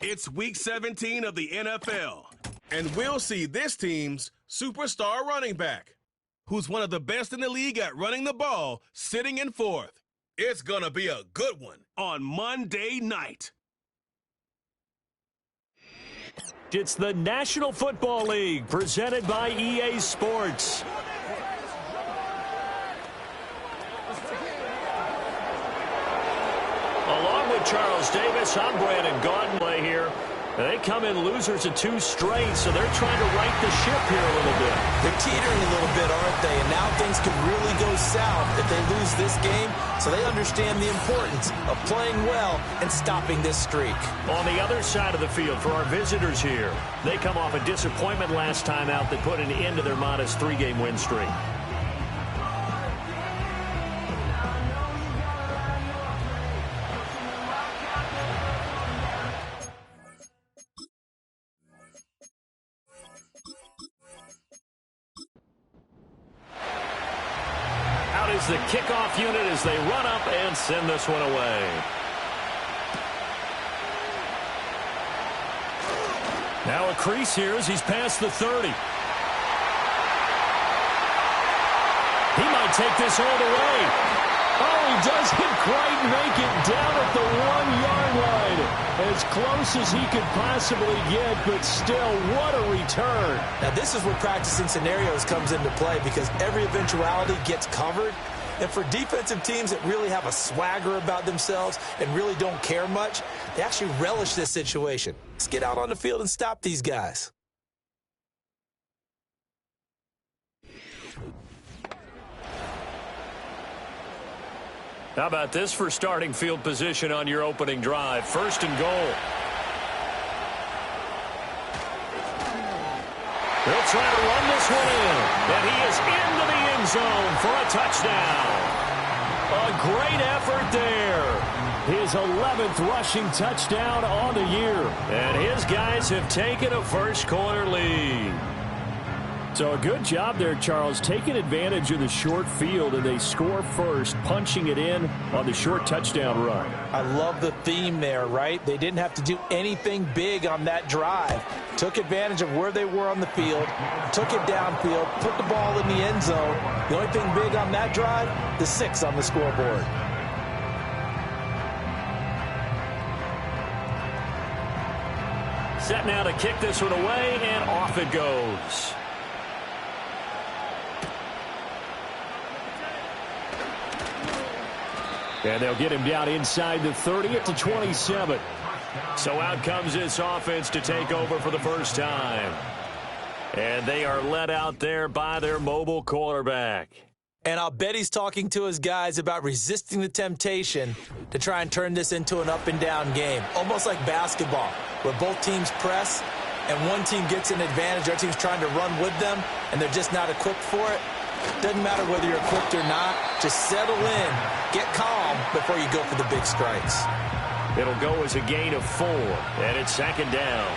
It's Week 17 of the NFL, and we'll see this team's superstar running back, who's one of the best in the league at running the ball, sitting in fourth. It's going to be a good one on Monday night. It's the National Football League presented by EA Sports. Along with Charles Davis, I'm Brandon Gauntley here. They come in losers of 2 straight, so they're trying to right the ship here a little bit. They're teetering a little bit, aren't they? And now things could really go south if they lose this game, so they understand the importance of playing well and stopping this streak. On the other side of the field for our visitors here, they come off a disappointment last time out that put an end to their modest 3-game win streak. The kickoff unit as they run up and send this one away. Now a crease here as he's past the 30. He might take this all the way. Oh, he doesn't quite make it down at the 1-yard line. As close as he could possibly get, but still, what a return. Now, this is where practicing scenarios comes into play because every eventuality gets covered. And for defensive teams that really have a swagger about themselves and really don't care much, they actually relish this situation. Let's get out on the field and stop these guys. How about this for starting field position on your opening drive? 1st and goal. They'll try to run this one in, and he is into the end zone for a touchdown. A great effort there. His 11th rushing touchdown on the year. And his guys have taken a first-quarter lead. So a good job there, Charles, taking advantage of the short field, and they score first, punching it in on the short touchdown run. I love the theme there, right? They didn't have to do anything big on that drive. Took advantage of where they were on the field, took it downfield, put the ball in the end zone. The only thing big on that drive, the 6 on the scoreboard. Set now to kick this one away, and off it goes. And they'll get him down inside the 30 at the 27. So out comes this offense to take over for the first time. And they are led out there by their mobile quarterback. And I'll bet he's talking to his guys about resisting the temptation to try and turn this into an up-and-down game. Almost like basketball, where both teams press and one team gets an advantage. The other team's trying to run with them, and they're just not equipped for it. Doesn't matter whether you're equipped or not. Just settle in, get calm before you go for the big strikes. It'll go as a gain of 4, and it's 2nd down.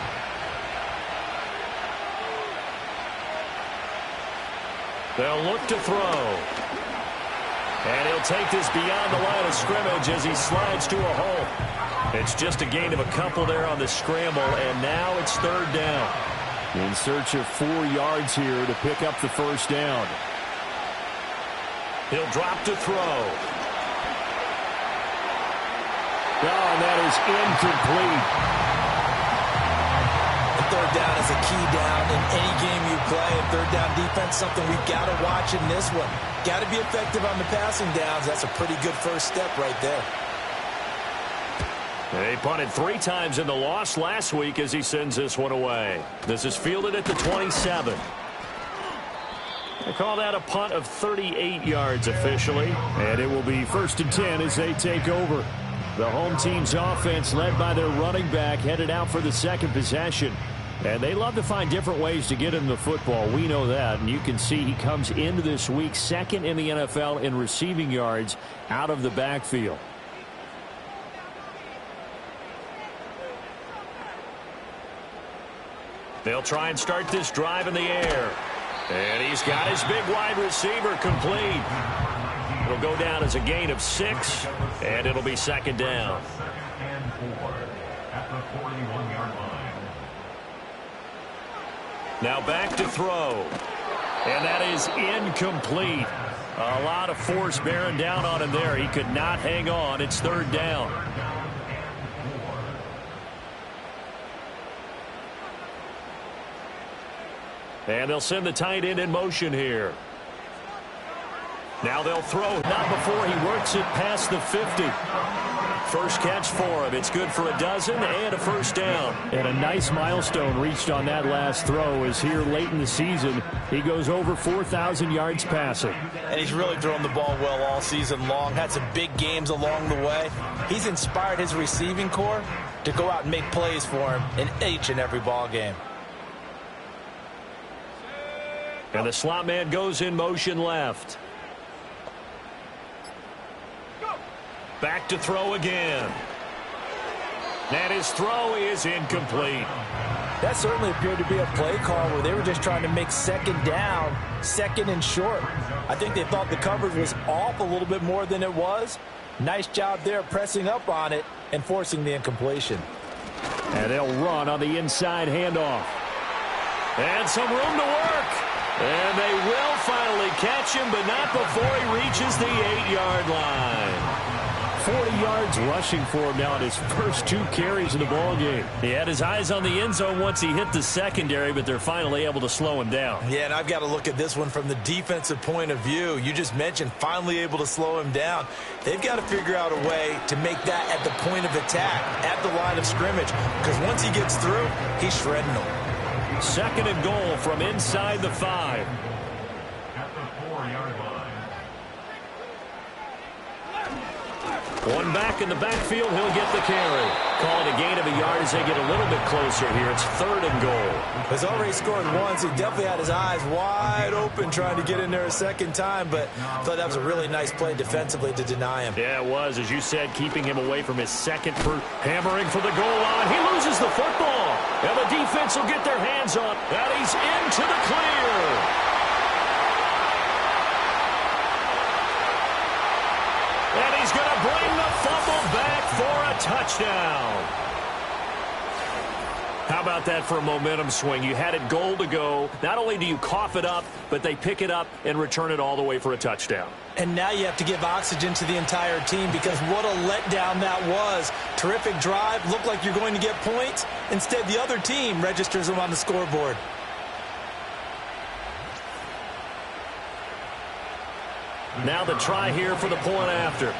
They'll look to throw. And he'll take this beyond the line of scrimmage as he slides to a hole. It's just a gain of a couple there on the scramble, and now it's 3rd down. In search of 4 yards here to pick up the first down. He'll drop to throw. Oh, and that is incomplete. And 3rd down is a key down in any game you play. And 3rd down defense, something we've got to watch in this one. Got to be effective on the passing downs. That's a pretty good first step right there. They punted 3 times in the loss last week as he sends this one away. This is fielded at the 27. They call that a punt of 38 yards officially. And it will be 1st and 10 as they take over. The home team's offense, led by their running back, headed out for the second possession. And they love to find different ways to get him the football. We know that. And you can see he comes into this week second in the NFL in receiving yards out of the backfield. They'll try and start this drive in the air. And he's got his big wide receiver complete. It'll go down as a gain of 6, and it'll be second down. Now back to throw. And that is incomplete. A lot of force bearing down on him there. He could not hang on. It's third down. And they'll send the tight end in motion here. Now they'll throw. Not before he works it past the 50. First catch for him. It's good for a dozen and a first down. And a nice milestone reached on that last throw is here late in the season. He goes over 4,000 yards passing. And he's really thrown the ball well all season long. Had some big games along the way. He's inspired his receiving corps to go out and make plays for him in each and every ball game. And the slot man goes in motion left. Back to throw again. And his throw is incomplete. That certainly appeared to be a play call where they were just trying to make second down, second and short. I think they thought the coverage was off a little bit more than it was. Nice job there pressing up on it and forcing the incompletion. And they'll run on the inside handoff. And some room to work. And they will finally catch him, but not before he reaches the 8-yard line. 40 yards rushing for him now in his first 2 carries of the ball game. He had his eyes on the end zone once he hit the secondary, but they're finally able to slow him down. Yeah, and I've got to look at this one from the defensive point of view. You just mentioned finally able to slow him down. They've got to figure out a way to make that at the point of attack, at the line of scrimmage, because once he gets through, he's shredding them. Second and goal from inside the 5. At the 4-yard line. One back in the backfield, he'll get the carry. Call it a gain of a yard as they get a little bit closer here. It's third and goal. He's already scored once. He definitely had his eyes wide open trying to get in there a second time, but I thought that was a really nice play defensively to deny him. Yeah, it was, as you said, keeping him away from his second hammering for the goal line. He loses the football, and the defense will get their hands on, and he's into the clear. And he's going to bring the fumble back for a touchdown. How about that for a momentum swing? You had it goal to go. Not only do you cough it up, but they pick it up and return it all the way for a touchdown. And now you have to give oxygen to the entire team because what a letdown that was. Terrific drive. Looked like you're going to get points. Instead, the other team registers them on the scoreboard. Now the try here for the point after.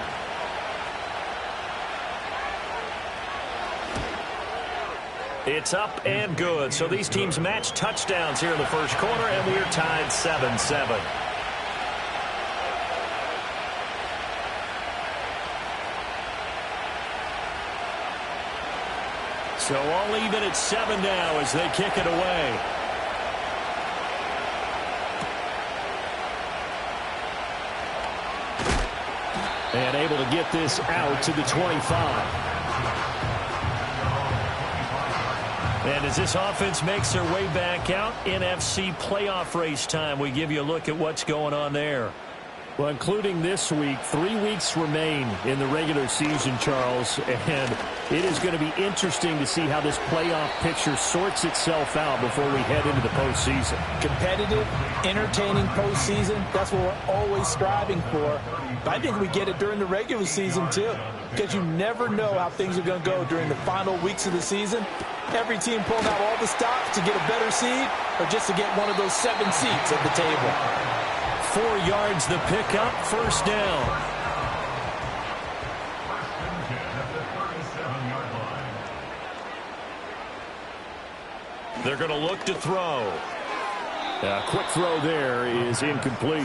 It's up and good. So these teams match touchdowns here in the first quarter, and we're tied 7-7. So all even at 7 now as they kick it away. And able to get this out to the 25. And as this offense makes their way back out, NFC playoff race time, we give you a look at what's going on there. Well, including this week, 3 weeks remain in the regular season, Charles, and it is going to be interesting to see how this playoff picture sorts itself out before we head into the postseason. Competitive, entertaining postseason, that's what we're always striving for. But I think we get it during the regular season, too, because you never know how things are going to go during the final weeks of the season. Every team pulling out all the stops to get a better seed or just to get one of those 7 seats at the table. 4 yards the pickup, first down. They're going to look to throw. A quick throw there is incomplete.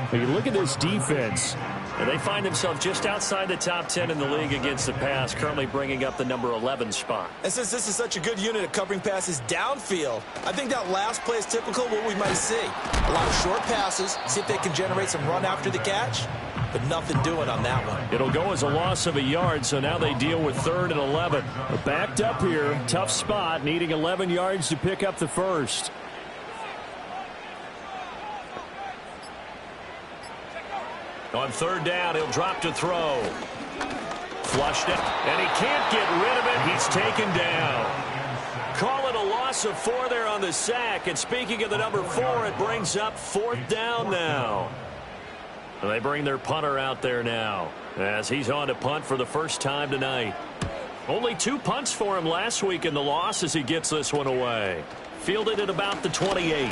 When you look at this defense, And they find themselves just outside the top 10 in the league against the pass, currently bringing up the number 11 spot. And since this is such a good unit at covering passes downfield, I think that last play is typical of what we might see. A lot of short passes, see if they can generate some run after the catch, but nothing doing on that one. It'll go as a loss of a yard, so now they deal with 3rd and 11. They're backed up here, tough spot, needing 11 yards to pick up the first. On 3rd down, he'll drop to throw. Flushed it, and he can't get rid of it. He's taken down. Call it a loss of 4 there on the sack. And speaking of the number 4, it brings up 4th down now. And they bring their punter out there now as he's on to punt for the first time tonight. Only 2 punts for him last week in the loss as he gets this one away. Fielded at about the 28.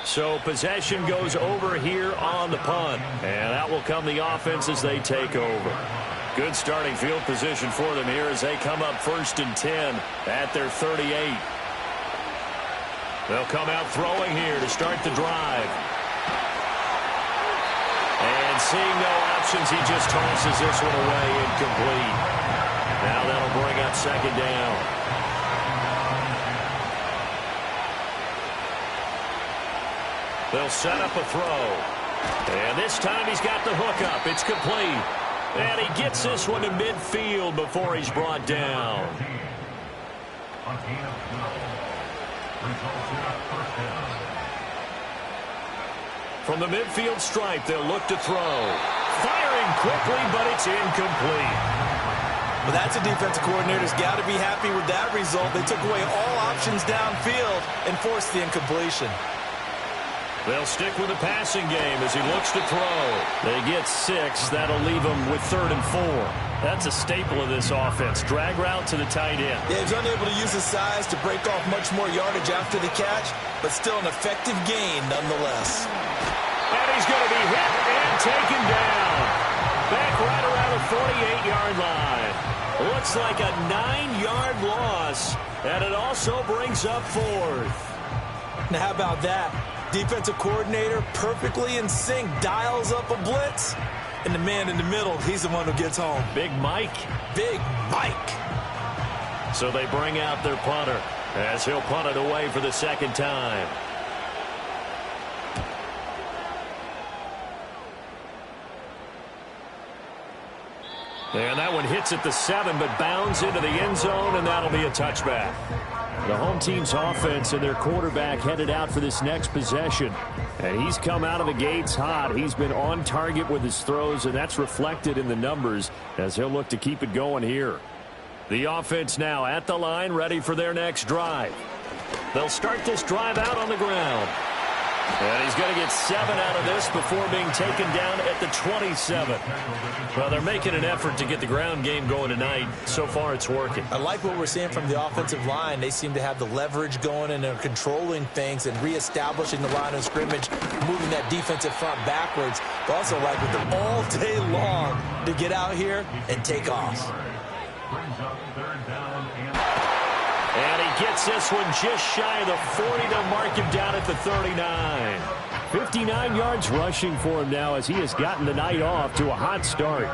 So possession goes over here on the punt. And out will come the offense as they take over. Good starting field position for them here as they come up 1st and 10 at their 38. They'll come out throwing here to start the drive. And seeing no options, he just tosses this one away incomplete. Now that'll bring up 2nd down. They'll set up a throw. And this time he's got the hook up. It's complete. And he gets this one to midfield before he's brought down. From the midfield stripe, they'll look to throw. Firing quickly, but it's incomplete. Well, that's a defensive coordinator's got to be happy with that result. They took away all options downfield and forced the incompletion. They'll stick with the passing game as he looks to throw. They get 6. That'll leave them with 3rd and 4. That's a staple of this offense. Drag route to the tight end. Yeah, he's unable to use his size to break off much more yardage after the catch, but still an effective gain nonetheless. And he's going to be hit and taken down. Back right around the 48-yard line. Looks like a 9-yard loss, and it also brings up 4th. Now, how about that? Defensive coordinator perfectly in sync, dials up a blitz, and the man in the middle, he's the one who gets home. Big Mike. Big Mike. So they bring out their punter as he'll punt it away for the 2nd time. And that one hits at the 7, but bounds into the end zone, and that'll be a touchback. The home team's offense and their quarterback headed out for this next possession. And he's come out of the gates hot. He's been on target with his throws, and that's reflected in the numbers as he'll look to keep it going here. The offense now at the line, ready for their next drive. They'll start this drive out on the ground. And he's going to get 7 out of this before being taken down at the 27. Well, they're making an effort to get the ground game going tonight. So far, it's working. I like what we're seeing from the offensive line. They seem to have the leverage going, and they're controlling things and reestablishing the line of scrimmage, moving that defensive front backwards. But also like with them all day long to get out here and take off. And he gets this one just shy of the 40 to mark him down at the 39. 59 yards rushing for him now as he has gotten the night off to a hot start.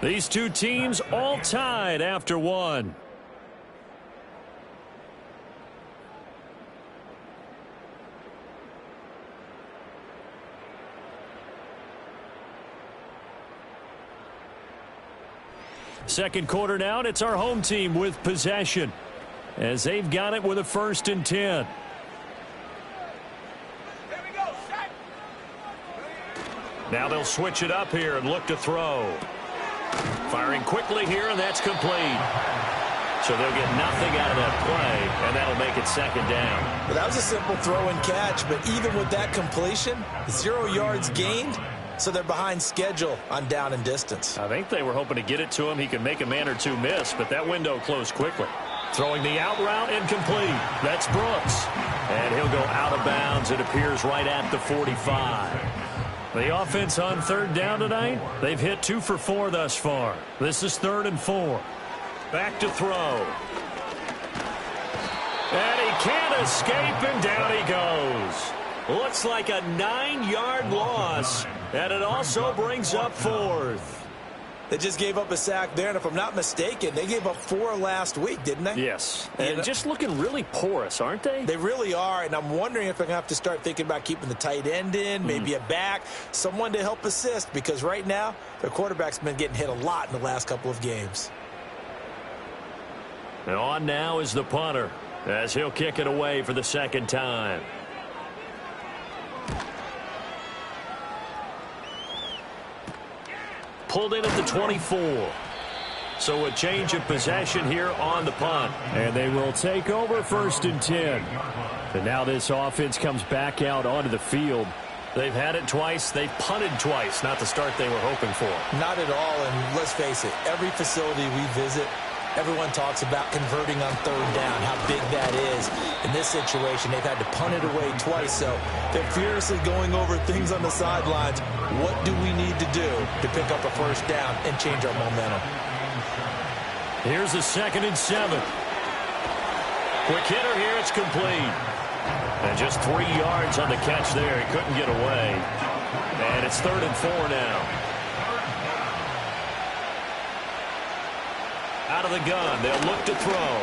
These two teams all tied after one. Second quarter now, and it's our home team with possession as they've got it with a 1st and 10. Now they'll switch it up here and look to throw. Firing quickly here, and that's complete. So they'll get nothing out of that play, and that'll make it 2nd down. Well, that was a simple throw and catch, but even with that completion, 0 yards gained. So they're behind schedule on down and distance. I think they were hoping to get it to him. He could make a man or two miss, but that window closed quickly. Throwing the out route incomplete. That's Brooks. And he'll go out of bounds. It appears right at the 45. The offense on 3rd down tonight, they've hit 2 for 4 thus far. This is 3rd and 4. Back to throw. can't escape, and down he goes. Looks like a 9-yard loss, and it also brings up 4th. They just gave up a sack there, and if I'm not mistaken, they gave up 4 last week, didn't they? Yes, and just looking really porous, aren't they? They really are, and I'm wondering if they're going to have to start thinking about keeping the tight end in, maybe a back, someone to help assist, because right now, their quarterback's been getting hit a lot in the last couple of games. And on now is the punter, as he'll kick it away for the second time. Pulled in at the 24. So a change of possession here on the punt. And they will take over 1st and 10. And now this offense comes back out onto the field. They've had it twice. They've punted twice. Not the start they were hoping for. Not at all, and let's face it, every facility we visit, everyone talks about converting on 3rd down, how big that is. In this situation, they've had to punt it away twice, so they're furiously going over things on the sidelines. What do we need to do to pick up a 1st down and change our momentum? Here's a 2nd and 7. Quick hitter here, it's complete. And just 3 yards on the catch there. He couldn't get away. And it's 3rd and 4 now. Out of the gun, they'll look to throw.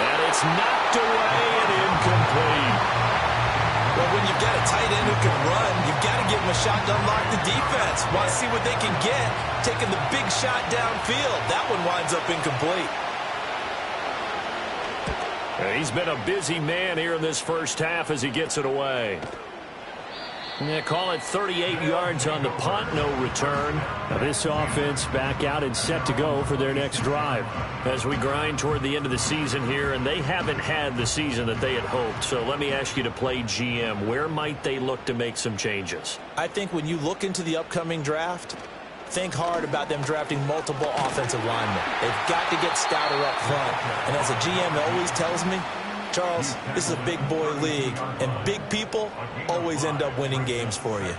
And it's knocked away and incomplete. Well, when you've got a tight end who can run, you've got to give him a shot to unlock the defense. Want to see what they can get, taking the big shot downfield. That one winds up incomplete. He's been a busy man here in this first half as he gets it away. Yeah, call it 38 yards on the punt, no return. Now this offense back out and set to go for their next drive. As we grind toward the end of the season here, and they haven't had the season that they had hoped. So let me ask you to play GM. Where might they look to make some changes? I think when you look into the upcoming draft, think hard about them drafting multiple offensive linemen. They've got to get stouter up front. And as a GM always tells me, Charles, this is a big boy league, and big people always end up winning games for you.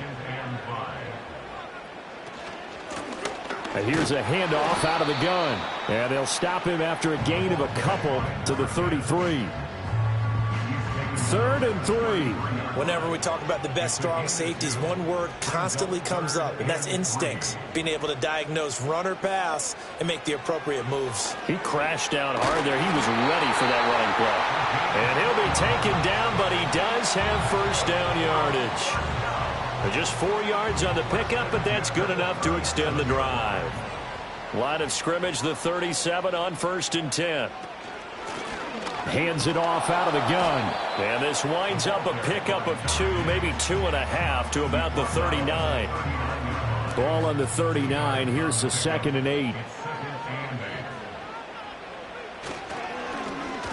And here's a handoff out of the gun. And they'll stop him after a gain of a couple to the 33. 3rd and 3. Whenever we talk about the best strong safeties, one word constantly comes up, and that's instincts. Being able to diagnose run or pass and make the appropriate moves. He crashed down hard there. He was ready for that running play. And he'll be taken down, but he does have 1st down yardage. Just 4 yards on the pickup, but that's good enough to extend the drive. Line of scrimmage, the 37 on 1st and 10. Hands it off out of the gun. And this winds up a pickup of 2, maybe 2.5 to about the 39. Ball on the 39. Here's the 2nd and 8.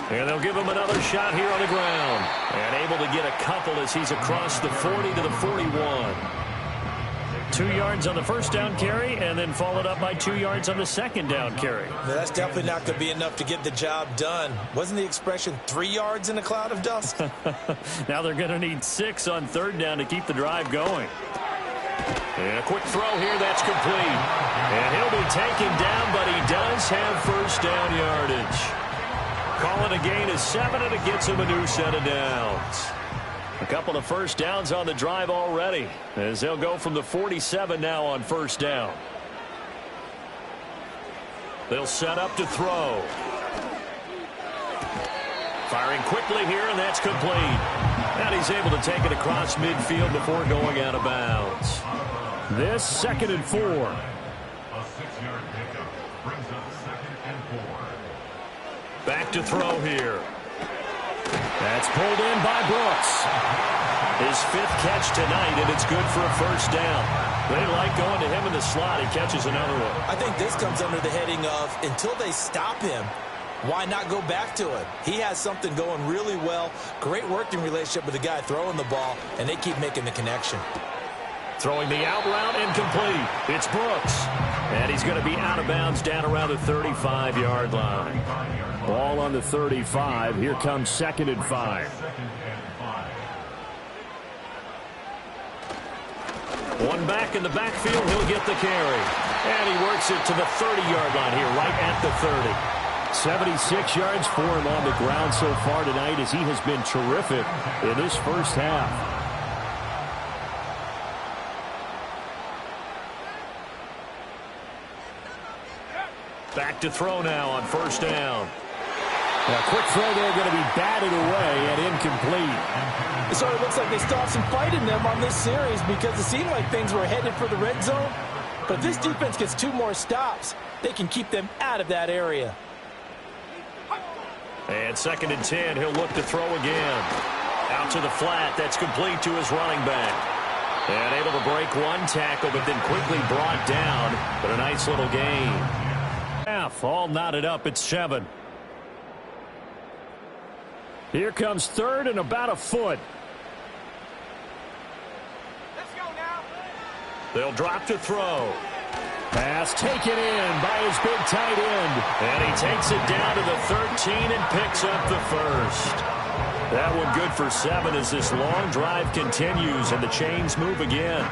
And they'll give him another shot here on the ground. And able to get a couple as he's across the 40 to the 41. 2 yards on the 1st down carry, and then followed up by 2 yards on the 2nd down carry. Now, that's definitely not going to be enough to get the job done. Wasn't the expression 3 yards in a cloud of dust? Now they're going to need 6 on 3rd down to keep the drive going. And a quick throw here, that's complete. And he'll be taken down, but he does have 1st down yardage. Calling a gain of 7, and it gets him a new set of downs. A couple of 1st downs on the drive already, as they'll go from the 47 now on 1st down. They'll set up to throw. Firing quickly here, and that's complete. And he's able to take it across midfield before going out of bounds. This 2nd and 4. A 6-yard pickup brings up 2nd and 4. Back to throw here. That's pulled in by Brooks. His 5th catch tonight, and it's good for a 1st down. They like going to him in the slot. He catches another one. I think this comes under the heading of, until they stop him, why not go back to it? He has something going really well. Great working relationship with the guy throwing the ball, and they keep making the connection. Throwing the out route, incomplete. It's Brooks. And he's going to be out of bounds down around the 35-yard line. Ball on the 35. Here comes 2nd and 5. One back in the backfield. He'll get the carry. And he works it to the 30-yard line here, right at the 30. 76 yards for him on the ground so far tonight as he has been terrific in this first half. Back to throw now on first down. A quick throw there going to be batted away and incomplete. It sort of looks like they still have some fight in them on this series because it seemed like things were headed for the red zone. But if this defense gets 2 more stops, they can keep them out of that area. And 2nd and 10, he'll look to throw again. Out to the flat, that's complete to his running back. And able to break 1 tackle, but then quickly brought down. But a nice little gain. Half all knotted up at 7. Here comes 3rd and about a foot. Let's go now. They'll drop to throw. Pass taken in by his big tight end. And he takes it down to the 13 and picks up the first. That one good for 7 as this long drive continues and the chains move again.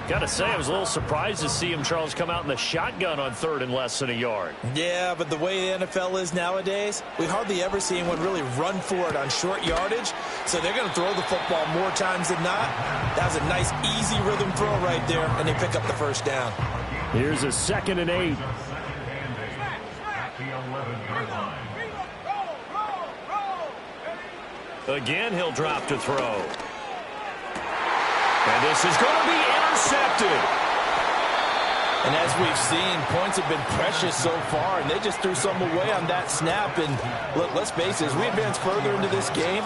Got to say, I was a little surprised to see him, Charles, come out in the shotgun on 3rd and less than a yard. Yeah, but the way the NFL is nowadays, we hardly ever see anyone really run for it on short yardage. So they're going to throw the football more times than not. That was a nice, easy rhythm throw right there, and they pick up the first down. Here's a 2nd and 8. Again, he'll drop to throw. And this is going to be intercepted. And as we've seen, points have been precious so far, and they just threw some away on that snap. And look, let's face it, as we advance further into this game,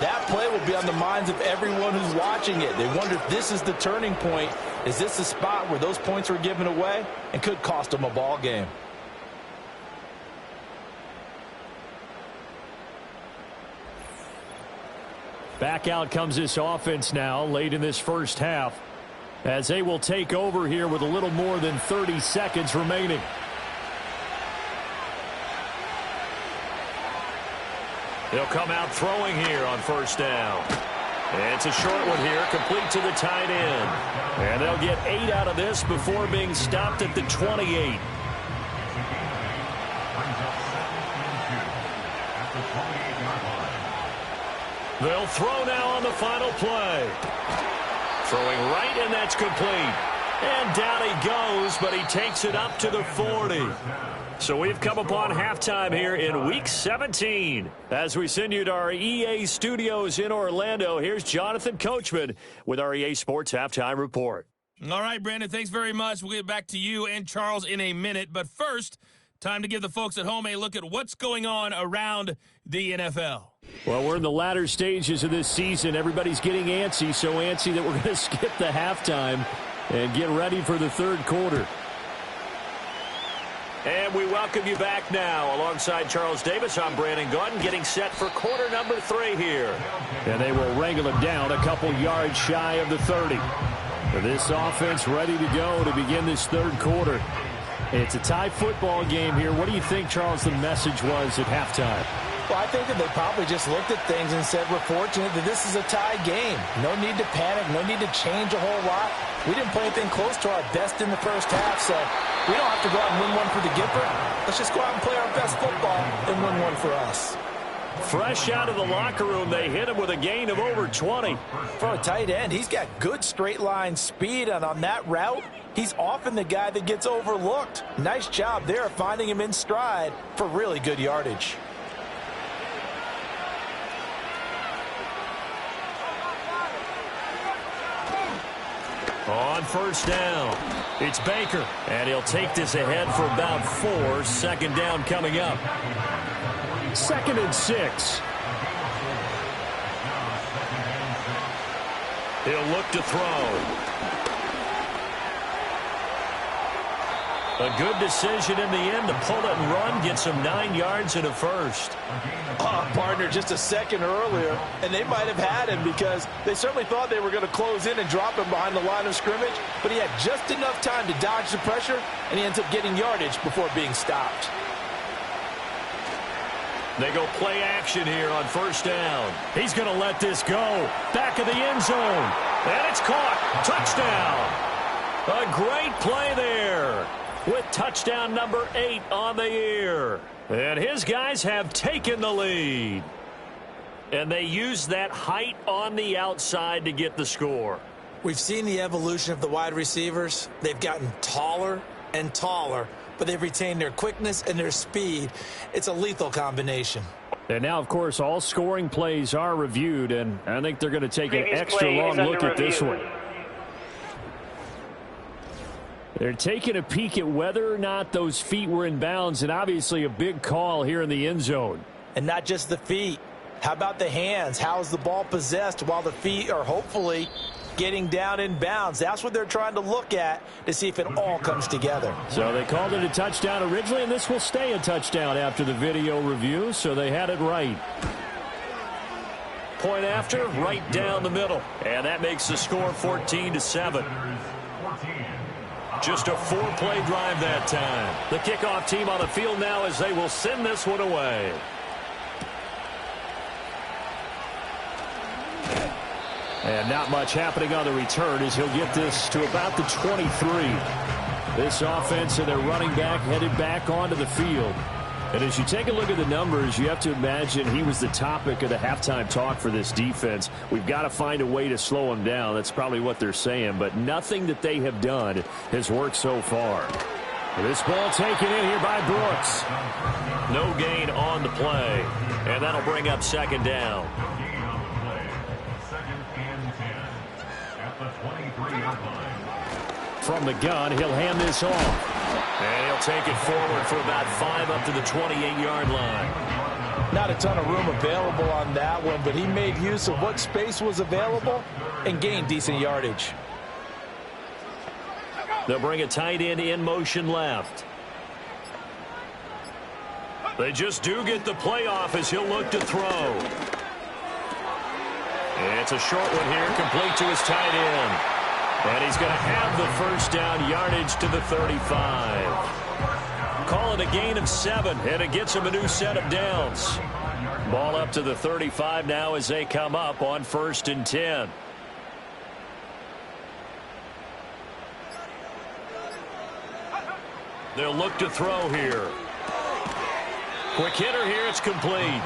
that play will be on the minds of everyone who's watching it. They wonder if this is the turning point. Is this the spot where those points were given away and could cost them a ball game? Back out comes this offense now late in this first half as they will take over here with a little more than 30 seconds remaining. They'll come out throwing here on first down. And it's a short one here, complete to the tight end. And they'll get 8 out of this before being stopped at the 28. They'll throw now on the final play. Throwing right, and that's complete. And down he goes, but he takes it up to the 40. So we've come upon halftime here in Week 17. As we send you to our EA studios in Orlando, here's Jonathan Coachman with our EA Sports Halftime Report. All right, Brandon, thanks very much. We'll get back to you and Charles in a minute. But first, time to give the folks at home a look at what's going on around the NFL. Well, we're in the latter stages of this season. Everybody's getting antsy, so antsy that we're going to skip the halftime and get ready for the third quarter. And we welcome you back now. Alongside Charles Davis, I'm Brandon Gordon, getting set for quarter number 3 here. And they will wrangle it down a couple yards shy of the 30. This offense ready to go to begin this third quarter. It's a tie football game here. What do you think, Charles, the message was at halftime? Well, I think that they probably just looked at things and said, we're fortunate that this is a tie game. No need to panic. No need to change a whole lot. We didn't play anything close to our best in the first half, so we don't have to go out and win one for the Gipper. Let's just go out and play our best football and win one for us. Fresh out of the locker room, they hit him with a gain of over 20. For a tight end, he's got good straight line speed, and on that route, he's often the guy that gets overlooked. Nice job there finding him in stride for really good yardage. On first down, it's Baker, and he'll take this ahead for about 4. Second down coming up. 2nd and 6. He'll look to throw. A good decision in the end to pull it and run, get some 9 yards and a first. Partner, just a second earlier, and they might have had him because they certainly thought they were going to close in and drop him behind the line of scrimmage, but he had just enough time to dodge the pressure, and he ends up getting yardage before being stopped. They go play action here on first down. He's going to let this go. Back of the end zone. And it's caught. Touchdown. A great play there. with touchdown number 8 on the year. And his guys have taken the lead. And they use that height on the outside to get the score. We've seen the evolution of the wide receivers. They've gotten taller and taller, but they've retained their quickness and their speed. It's a lethal combination. And now, of course, all scoring plays are reviewed, and I think they're going to take an extra long look at this one. They're taking a peek at whether or not those feet were in bounds, and obviously a big call here in the end zone. And not just the feet. How about the hands? How is the ball possessed while the feet are hopefully getting down in bounds? That's what they're trying to look at to see if it all comes together. So they called it a touchdown originally, and this will stay a touchdown after the video review, so they had it right. Point after, right down the middle. And that makes the score 14-7. Just a 4-play drive that time. The kickoff team on the field now as they will send this one away. And not much happening on the return as he'll get this to about the 23. This offense and their running back headed back onto the field. And as you take a look at the numbers, you have to imagine he was the topic of the halftime talk for this defense. We've got to find a way to slow him down. That's probably what they're saying. But nothing that they have done has worked so far. This ball taken in here by Brooks. No gain on the play. And that'll bring up second down. From the gun, he'll hand this off. And he'll take it forward for about 5 up to the 28-yard line. Not a ton of room available on that one, but he made use of what space was available and gained decent yardage. They'll bring a tight end in motion left. They just do get the play off as he'll look to throw. It's a short one here, complete to his tight end. And he's going to have the first down, yardage to the 35. Call it a gain of 7, and it gets him a new set of downs. Ball up to the 35 now as they come up on 1st and 10. They'll look to throw here. Quick hitter here, it's complete.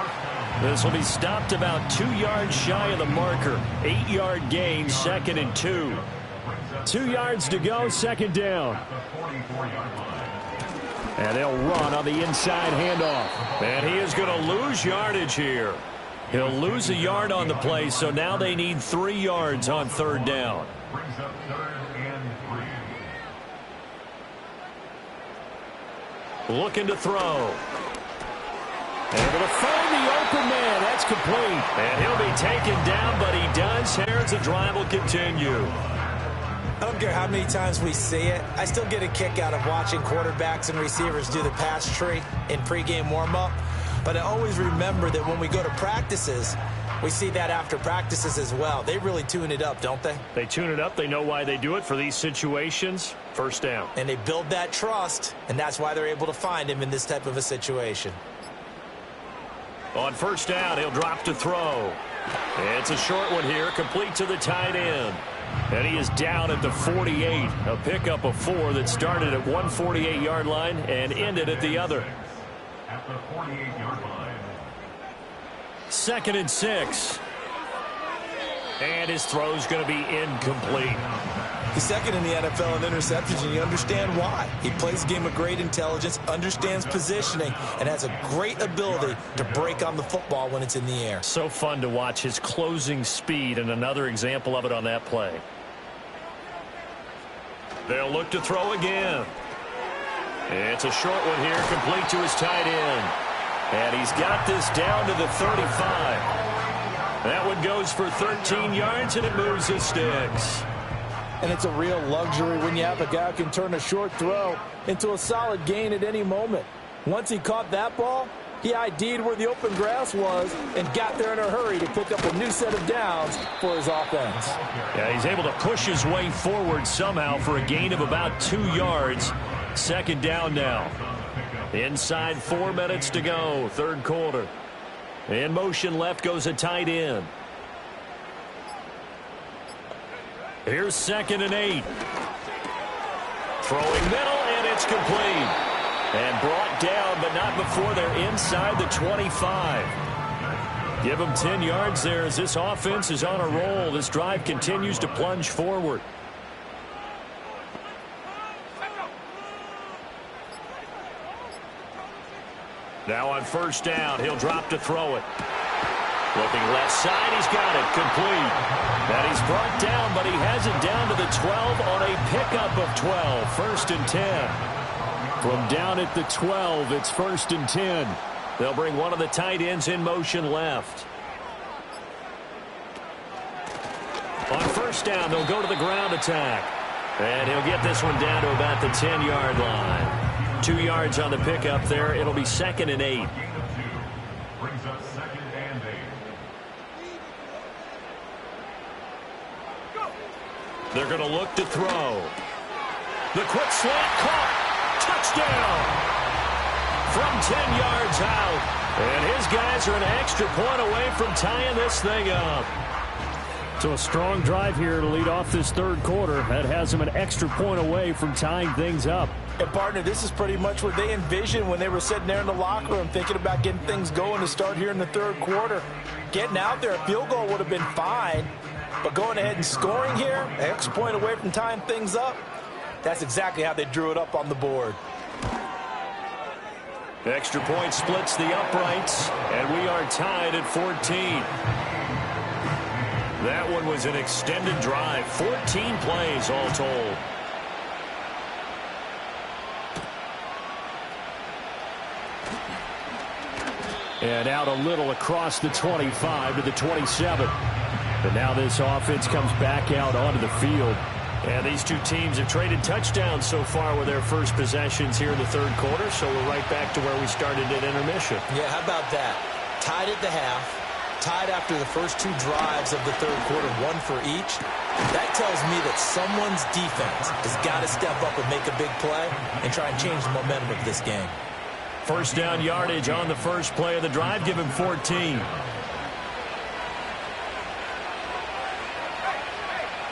This will be stopped about 2 yards shy of the marker. 8-yard gain, 2nd and 2. 2 yards to go, second down. And they'll run on the inside handoff. And he is going to lose yardage here. He'll lose a yard on the play, so now they need 3 yards on 3rd down. Looking to throw. Able to find the open man. That's complete. And he'll be taken down, but he does. Here's the drive will continue. I don't care how many times we see it. I still get a kick out of watching quarterbacks and receivers do the pass tree in pregame warm-up. But I always remember that when we go to practices, we see that after practices as well. They really tune it up, don't they? They tune it up. They know why they do it for these situations. First down. And they build that trust, and that's why they're able to find him in this type of a situation. On 1st down, he'll drop to throw. It's a short one here, complete to the tight end. And he is down at the 48. A pickup of 4 that started at 148-yard line and ended at the other. At the 48-yard line. 2nd and 6. And his throw's going to be incomplete. He's second in the NFL in interceptions, and you understand why. He plays a game of great intelligence, understands positioning, and has a great ability to break on the football when it's in the air. So fun to watch his closing speed, and another example of it on that play. They'll look to throw again. It's a short one here, complete to his tight end. And he's got this down to the 35. That one goes for 13 yards, and it moves the sticks. And it's a real luxury when you have a guy who can turn a short throw into a solid gain at any moment. Once he caught that ball, he ID'd where the open grass was and got there in a hurry to pick up a new set of downs for his offense. Yeah, he's able to push his way forward somehow for a gain of about 2 yards. 2nd down now. Inside 4 minutes to go, 3rd quarter. In motion left goes a tight end. Here's 2nd and 8. Throwing middle, and it's It's complete. And brought down, but not before they're inside the 25. Give them 10 yards there as this offense is on a roll. This drive continues to plunge forward. Now on first down, he'll drop to throw it. Looking left side, he's got it, complete. And he's brought down, but he has it down to the 12 on a pickup of 12. First and 10. From down at the 12, it's first and 10. They'll bring one of the tight ends in motion left. On first down, they'll go to the ground attack. And he'll get this one down to about the 10-yard line. 2 yards on the pickup there. It'll be 2nd and 8. Brings up 2nd and 8. They're going to look to throw. The quick slant caught. Touchdown. From 10 yards out. And his guys are an extra point away from tying this thing up. So a strong drive here to lead off this third quarter. That has them an extra point away from tying things up. And, partner, this is pretty much what they envisioned when they were sitting there in the locker room thinking about getting things going to start here in the third quarter. Getting out there, a field goal would have been fine. But going ahead and scoring here, an extra point away from tying things up, that's exactly how they drew it up on the board. Extra point splits the uprights, and we are tied at 14. That one was an extended drive, 14 plays all told. And out a little across the 25 to the 27. But now this offense comes back out onto the field. And these two teams have traded touchdowns so far with their first possessions here in the third quarter, so we're right back to where we started at intermission. Yeah, how about that? Tied at the half, tied after the first two drives of the third quarter, one for each. That tells me that someone's defense has got to step up and make a big play and try and change the momentum of this game. First down yardage on the first play of the drive. Give him 14.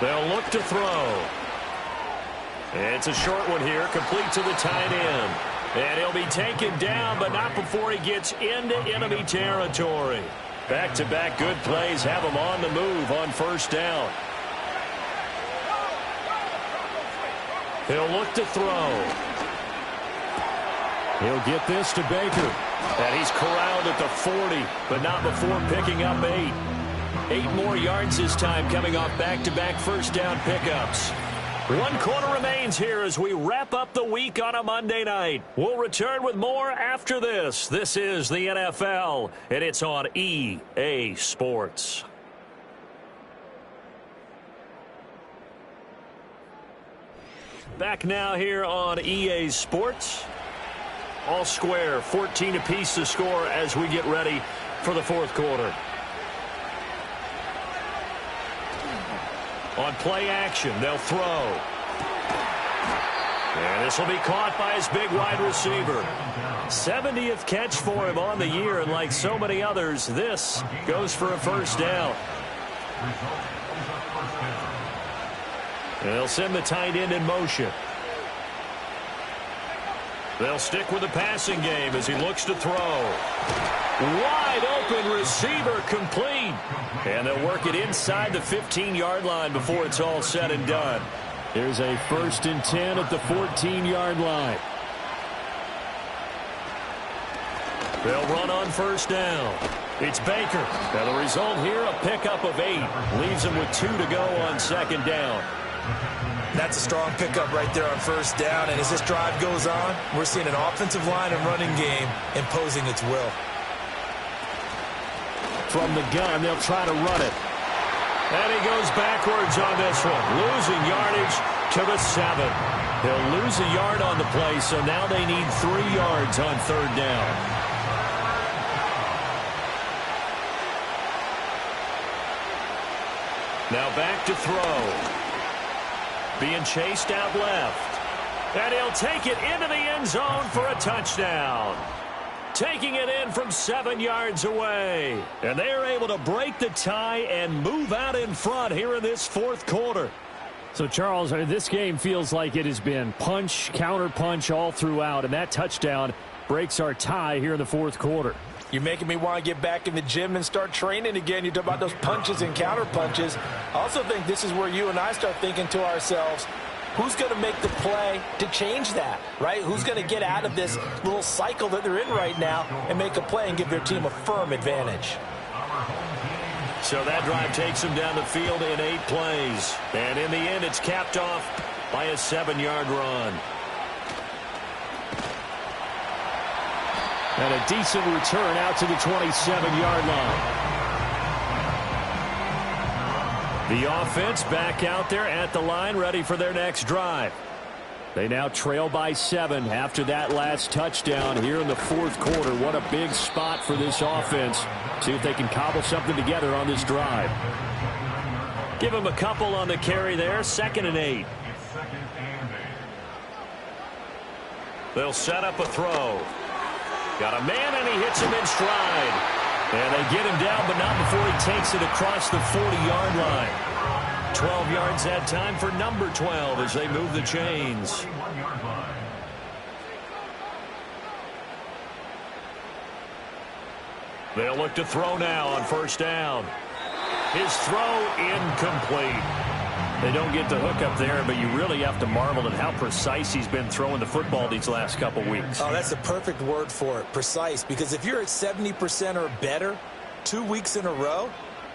They'll look to throw. It's a short one here, complete to the tight end. And he'll be taken down, but not before he gets into enemy territory. Back-to-back good plays have him on the move on first down. He'll look to throw. He'll get this to Baker. And he's corralled at the 40, but not before picking up 8. 8 more yards this time coming off back-to-back first down pickups. 1 quarter remains here as we wrap up the week on a Monday night. We'll return with more after this. This is the NFL, and it's on EA Sports. Back now here on EA Sports. All square, 14 apiece to score as we get ready for the fourth quarter. On play action, they'll throw. And this will be caught by his big wide receiver. 70th catch for him on the year, and like so many others, this goes for a first down. And they'll send the tight end in motion. They'll stick with the passing game as he looks to throw. Wide open receiver complete. And they'll work it inside the 15-yard line before it's all said and done. There's a first and 10 at the 14-yard line. They'll run on first down. It's Baker. Now the result here, a pickup of 8. Leaves him with 2 to go on second down. That's a strong pickup right there on first down. And as this drive goes on, we're seeing an offensive line and running game imposing its will. From the gun, they'll try to run it. And he goes backwards on this one, losing yardage to the 7. He'll lose a yard on the play, so now they need 3 yards on third down. Now back to throw. Being chased out left. And he'll take it into the end zone for a touchdown. Taking it in from 7 yards away. And they're able to break the tie and move out in front here in this fourth quarter. So, Charles, this game feels like it has been punch, counter-punch all throughout, and that touchdown breaks our tie here in the fourth quarter. You're making me want to get back in the gym and start training again. You talk about those punches and counter punches. I also think this is where you and I start thinking to ourselves, who's going to make the play to change that, right? Who's going to get out of this little cycle that they're in right now and make a play and give their team a firm advantage? So that drive takes them down the field in 8 plays. And in the end, it's capped off by a 7-yard run. And a decent return out to the 27-yard line. The offense back out there at the line, ready for their next drive. They now trail by 7 after that last touchdown here in the fourth quarter. What a big spot for this offense. See if they can cobble something together on this drive. Give them a couple on the carry there. 2nd and 8. They'll set up a throw. Got a man, and he hits him in stride. And they get him down, but not before he takes it across the 40-yard line. 12 yards that time for number 12 as they move the chains. They'll look to throw now on 1st down. His throw incomplete. They don't get the hook up there, but you really have to marvel at how precise he's been throwing the football these last couple weeks. Oh, that's the perfect word for it, precise, because if you're at 70% or better 2 weeks in a row,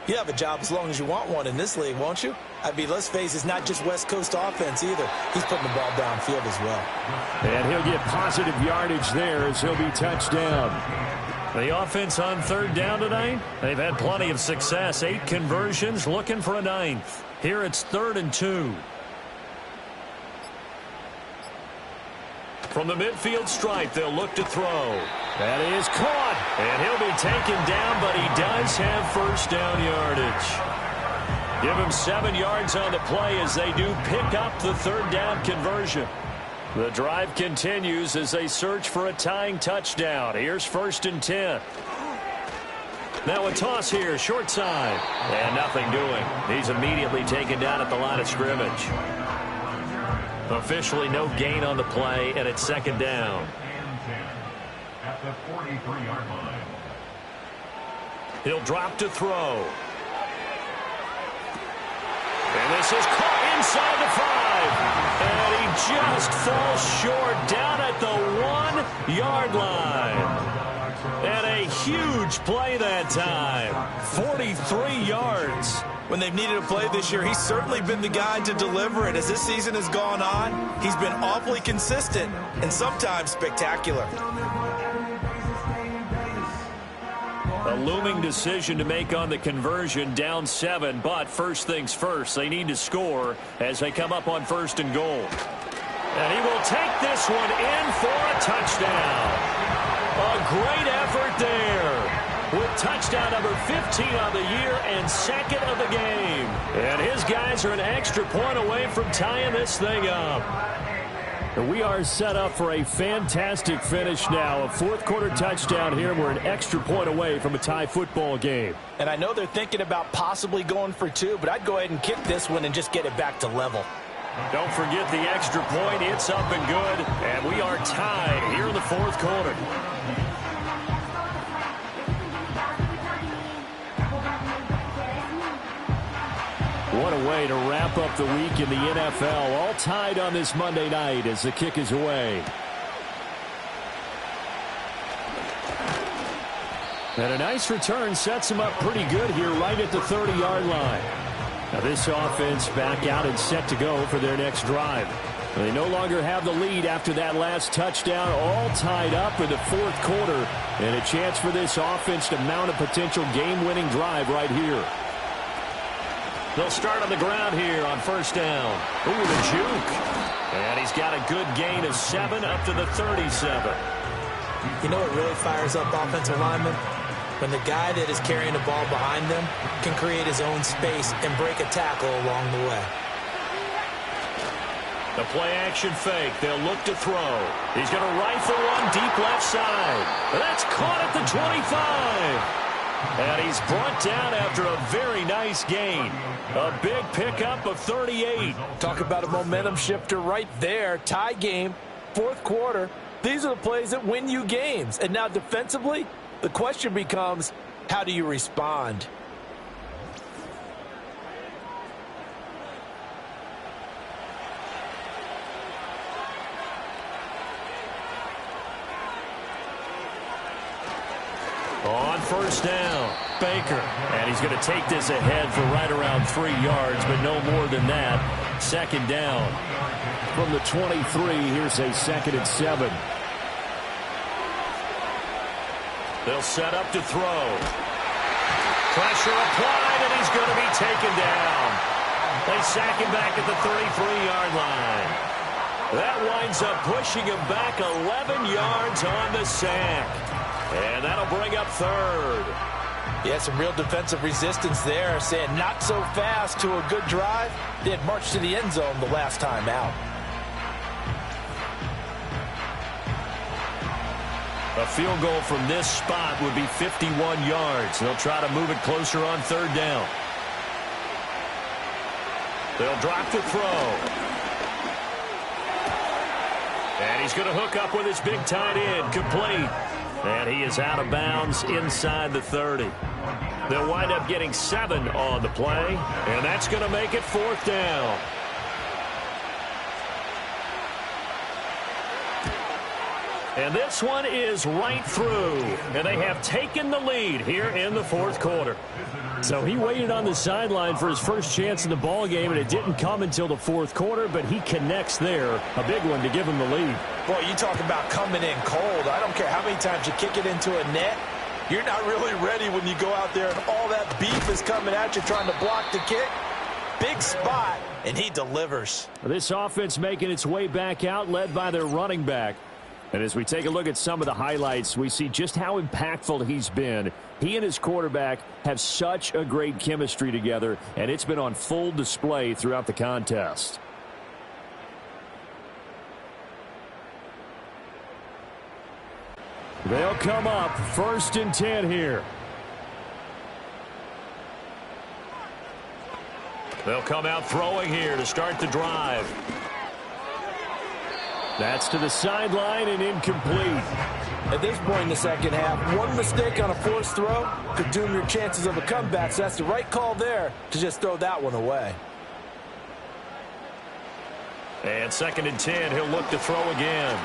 you have a job as long as you want one in this league, won't you? I mean, let's face it, it's not just West Coast offense either. He's putting the ball downfield as well. And he'll get positive yardage there as he'll be touched down. The offense on 3rd down tonight, they've had plenty of success. 8 conversions, looking for a 9th. Here it's 3rd and 2. From the midfield stripe, they'll look to throw. That is caught. And he'll be taken down, but he does have 1st down yardage. Give him 7 yards on the play as they do pick up the 3rd down conversion. The drive continues as they search for a tying touchdown. Here's 1st and 10. Now a toss here, short side. And nothing doing. He's immediately taken down at the line of scrimmage. Officially no gain on the play, and it's 2nd down. At the 43-yard line. He'll drop to throw. And this is caught inside the 5. And he just falls short down at the 1-yard line. And a huge play that time. 43 yards. When they've needed a play this year, he's certainly been the guy to deliver it. As this season has gone on, he's been awfully consistent and sometimes spectacular. A looming decision to make on the conversion, down 7, but first things first, they need to score as they come up on 1st and goal. And he will take this one in for a touchdown. A great effort there with touchdown number 15 on the year and 2nd of the game. And his guys are an extra point away from tying this thing up. We are set up for a fantastic finish now. A fourth quarter touchdown here. We're an extra point away from a tie football game. And I know they're thinking about possibly going for 2, but I'd go ahead and kick this one and just get it back to level. Don't forget the extra point. It's up and good. And we are tied here in the fourth quarter. What a way to wrap up the week in the NFL. All tied on this Monday night as the kick is away. And a nice return sets them up pretty good here right at the 30-yard line. Now this offense back out and set to go for their next drive. They no longer have the lead after that last touchdown, all tied up in the fourth quarter. And a chance for this offense to mount a potential game-winning drive right here. They'll start on the ground here on 1st down. Ooh, the juke. And he's got a good gain of 7 up to the 37. You know what really fires up offensive linemen? When the guy that is carrying the ball behind them can create his own space and break a tackle along the way. The play-action fake. They'll look to throw. He's going to rifle one deep left side. That's caught at the 25. And he's brought down after a very nice gain. A big pickup of 38. Talk about a momentum shifter right there. Tie game, fourth quarter. These are the plays that win you games. And now defensively, the question becomes, how do you respond? On first down, Baker. And he's going to take this ahead for right around 3 yards, but no more than that. Second down. From the 23, here's a 2nd and 7. They'll set up to throw. Pressure applied, and he's going to be taken down. They sack him back at the 33-yard line. That winds up pushing him back 11 yards on the sack. And that'll bring up 3rd. Yeah, some real defensive resistance there, saying not so fast to a good drive. They had marched to the end zone the last time out. A field goal from this spot would be 51 yards. They'll try to move it closer on 3rd down. They'll drop the throw. And he's going to hook up with his big tight end, complete. And he is out of bounds inside the 30. They'll wind up getting 7 on the play, and that's going to make it 4th down. And this one is right through, and they have taken the lead here in the 4th quarter. So he waited on the sideline for his first chance in the ball game, and it didn't come until the 4th quarter, but he connects there. A big one to give him the lead. Boy, you talk about coming in cold. I don't care how many times you kick it into a net. You're not really ready when you go out there and all that beef is coming at you trying to block the kick. Big spot, and he delivers. This offense making its way back out, led by their running back. And as we take a look at some of the highlights, we see just how impactful he's been. He and his quarterback have such a great chemistry together, and it's been on full display throughout the contest. They'll come up 1st and 10 here. They'll come out throwing here to start the drive. That's to the sideline and incomplete. At this point in the second half, one mistake on a forced throw could doom your chances of a comeback. So that's the right call there to just throw that one away. And 2nd and 10, he'll look to throw again.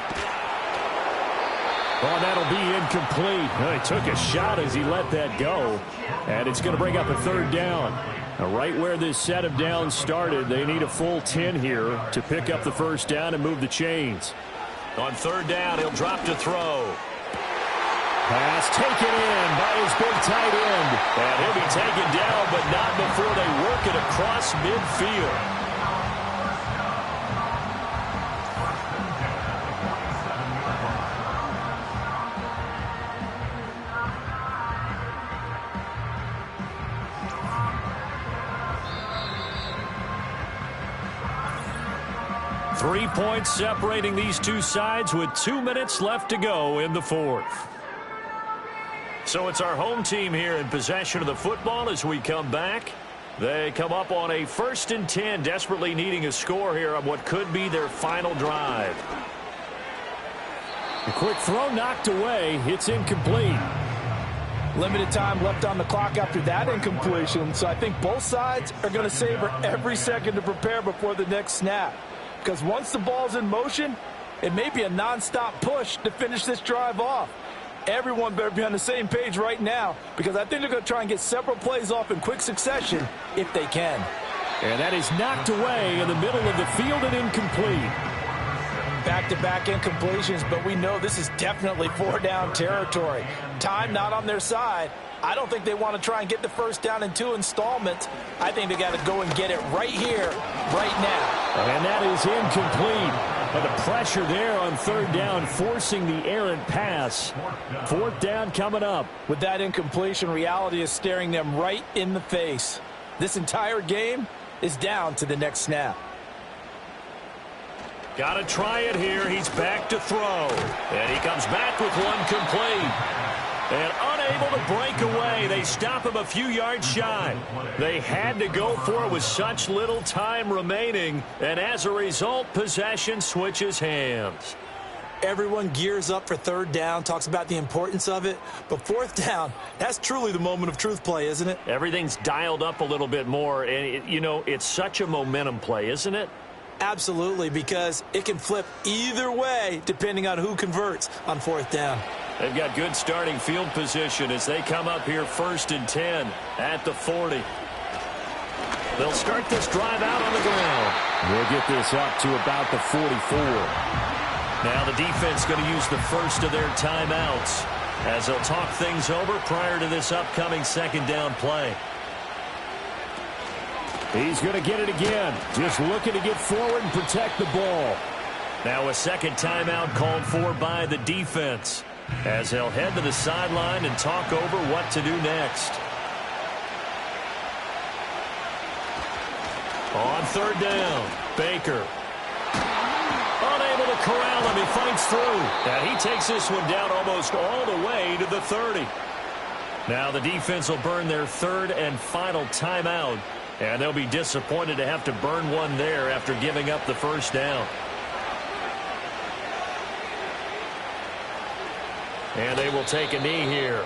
Oh, that'll be incomplete. Well, he took a shot as he let that go. And it's going to bring up a 3rd down. Now, right where this set of downs started, they need a full 10 here to pick up the 1st down and move the chains. On 3rd down, he'll drop to throw. Pass taken in by his big tight end. And he'll be taken down, but not before they work it across midfield. Three points separating these two sides with 2 minutes left to go in the 4th. So it's our home team here in possession of the football as we come back. They come up on a 1st and 10, desperately needing a score here on what could be their final drive. A quick throw knocked away. It's incomplete. Limited time left on the clock after that incompletion, so I think both sides are going to savor every second to prepare before the next snap. Because once the ball's in motion, it may be a nonstop push to finish this drive off. Everyone better be on the same page right now, because I think they're going to try and get several plays off in quick succession if they can. And that is knocked away in the middle of the field and incomplete. Back-to-back incompletions, but we know this is definitely 4-down territory. Time not on their side. I don't think they want to try and get the 1st down in 2 installments. I think they got to go and get it right here, right now. And that is incomplete. And the pressure there on 3rd down, forcing the errant pass. 4th down coming up. With that incompletion, reality is staring them right in the face. This entire game is down to the next snap. Got to try it here. He's back to throw. And he comes back with one complete. And unable able to break away. They stop him a few yards shy. They had to go for it with such little time remaining, and as a result, possession switches hands. Everyone gears up for third down, talks about the importance of it. But fourth down, that's truly the moment of truth play, isn't it? Everything's dialed up a little bit more. And, it's such a momentum play, isn't it? Absolutely, because it can flip either way depending on who converts on fourth down. They've got good starting field position as they come up here 1st and 10 at the 40. They'll start this drive out on the ground. We'll get this up to about the 44. Now the defense going to use the first of their timeouts as they'll talk things over prior to this upcoming second down play. He's going to get it again. Just looking to get forward and protect the ball. Now a second timeout called for by the defense as they'll head to the sideline and talk over what to do next. On third down, Baker. Unable to corral him. He fights through. And he takes this one down almost all the way to the 30. Now the defense will burn their third and final timeout. And they'll be disappointed to have to burn one there after giving up the first down. And they will take a knee here.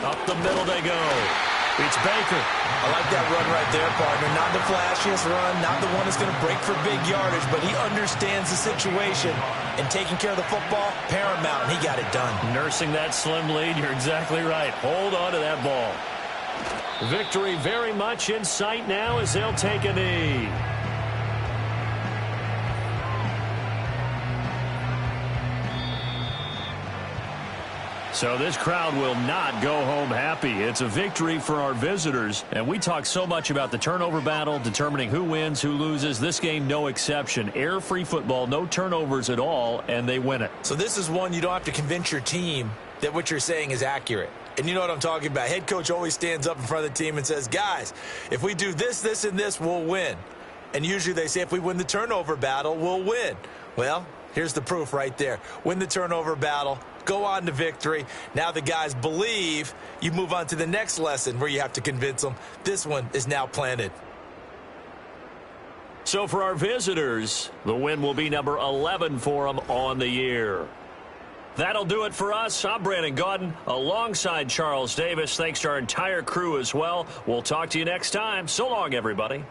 Up the middle they go. It's Baker. I like that run right there, partner. Not the flashiest run, not the one that's going to break for big yardage, but he understands the situation. And taking care of the football, paramount, and he got it done. Nursing that slim lead, you're exactly right. Hold on to that ball. Victory very much in sight now as they'll take a knee. So this crowd will not go home happy. It's a victory for our visitors. And we talk so much about the turnover battle, determining who wins, who loses. This game, no exception. Error-free football, no turnovers at all, and they win it. So this is one you don't have to convince your team that what you're saying is accurate. And you know what I'm talking about. Head coach always stands up in front of the team and says, guys, if we do this, this, and this, we'll win. And usually they say if we win the turnover battle, we'll win. Well, here's the proof right there. Win the turnover battle. Go on to victory. Now the guys believe. You move on to the next lesson where you have to convince them. This one is now planted. So for our visitors, the win will be number 11 for them on the year. That'll do it for us. I'm Brandon Gaudin alongside Charles Davis. Thanks to our entire crew as well. We'll talk to you next time. So long, everybody.